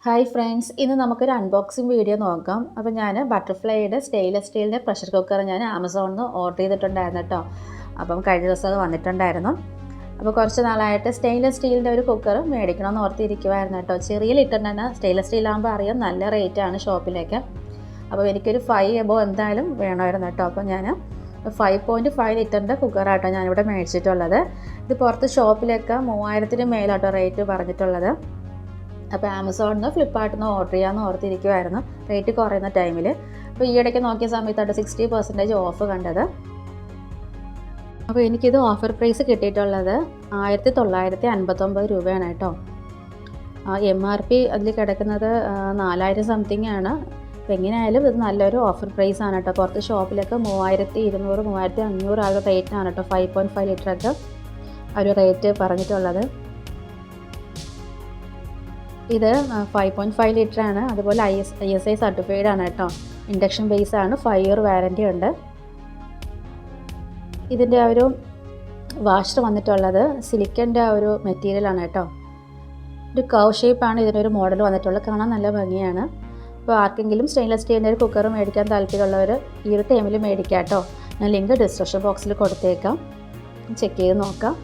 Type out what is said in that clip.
Hi friends, ഇന്ന് നമുക്കൊരു unboxing video നോക്കാം. അപ്പോൾ ഞാൻ ബട്ടർഫ്ലൈയുടെ സ്റ്റെയിൻലെസ് സ്റ്റീലിൻ്റെ പ്രഷർ കുക്കർ ഞാൻ ആമസോണിൽ നിന്ന് ഓർഡർ ചെയ്തിട്ടുണ്ടായിരുന്നു കേട്ടോ. അപ്പം കഴിഞ്ഞ ദിവസം അത് വന്നിട്ടുണ്ടായിരുന്നു. അപ്പോൾ കുറച്ച് നാളായിട്ട് സ്റ്റെയിൻലെസ് സ്റ്റീലിൻ്റെ ഒരു കുക്കർ മേടിക്കണമെന്ന് ഓർത്തിരിക്കുമായിരുന്നു കേട്ടോ. ചെറിയ ലിറ്ററിന് തന്നെ സ്റ്റെയിൻലെസ് സ്റ്റീലാകുമ്പോൾ അറിയാം നല്ല റേറ്റാണ് ഷോപ്പിലേക്ക്. അപ്പോൾ എനിക്കൊരു 5 എബോ എന്തായാലും വേണമായിരുന്നു കേട്ടോ. അപ്പോൾ ഞാൻ 5.5 ലിറ്ററിൻ്റെ കുക്കറാട്ടോ ഞാനിവിടെ മേടിച്ചിട്ടുള്ളത്. ഇത് പുറത്ത് ഷോപ്പിലൊക്കെ 3000-ന് മേലാട്ടോ റേറ്റ് പറഞ്ഞിട്ടുള്ളത്. അപ്പോൾ ആമസോണിൽ നിന്ന് ഫ്ലിപ്കാർട്ടിൽ നിന്ന് ഓർഡർ ചെയ്യാമെന്ന് ഓർത്തിരിക്കുമായിരുന്നു റേറ്റ് കുറയുന്ന ടൈമിൽ. അപ്പോൾ ഈ ഇടയ്ക്ക് നോക്കിയ സമയത്താണ് 60% ഓഫ് കണ്ടത്. അപ്പോൾ എനിക്കിത് ഓഫർ പ്രൈസ് കിട്ടിയിട്ടുള്ളത് 1959 രൂപയാണ് കേട്ടോ. MRP അതിൽ കിടക്കുന്നത് 4000 സംതിങ് ആണ്. അപ്പോൾ എങ്ങനെയായാലും ഇത് നല്ലൊരു ഓഫർ പ്രൈസ് ആണ് കേട്ടോ. പുറത്ത് ഷോപ്പിലൊക്കെ 3200 3500 ആ റേറ്റിനാണ് കേട്ടോ 5.5 ലിറ്ററൊക്കെ ഒരു റേറ്റ് പറഞ്ഞിട്ടുള്ളത്. ഇത് 5.5 ലിറ്ററാണ്. അതുപോലെ ISI സർട്ടിഫൈഡ് ആണ് കേട്ടോ. ഇൻഡക്ഷൻ ബേസ് ആണ്. 5 ഇയർ വാറൻറ്റി ഉണ്ട്. ഇതിൻ്റെ ഒരു വാഷർ വന്നിട്ടുള്ളത് സിലിക്കൻ്റെ ഒരു മെറ്റീരിയലാണ് കേട്ടോ. ഒരു കർവ് ഷേപ്പാണ് ഇതിനൊരു മോഡൽ വന്നിട്ടുള്ളത്. കാണാൻ നല്ല ഭംഗിയാണ്. അപ്പോൾ ആർക്കെങ്കിലും സ്റ്റെയിൻലെസ് സ്റ്റീലിൻ്റെ ഒരു കുക്കർ മേടിക്കാൻ താല്പര്യമുള്ളവർ ഈ ഒരു ടൈമിൽ മേടിക്കാം കേട്ടോ. ഞാൻ ലിങ്ക് ഡിസ്ക്രിപ്ഷൻ ബോക്സിൽ കൊടുത്തേക്കാം, ചെക്ക് ചെയ്ത് നോക്കാം.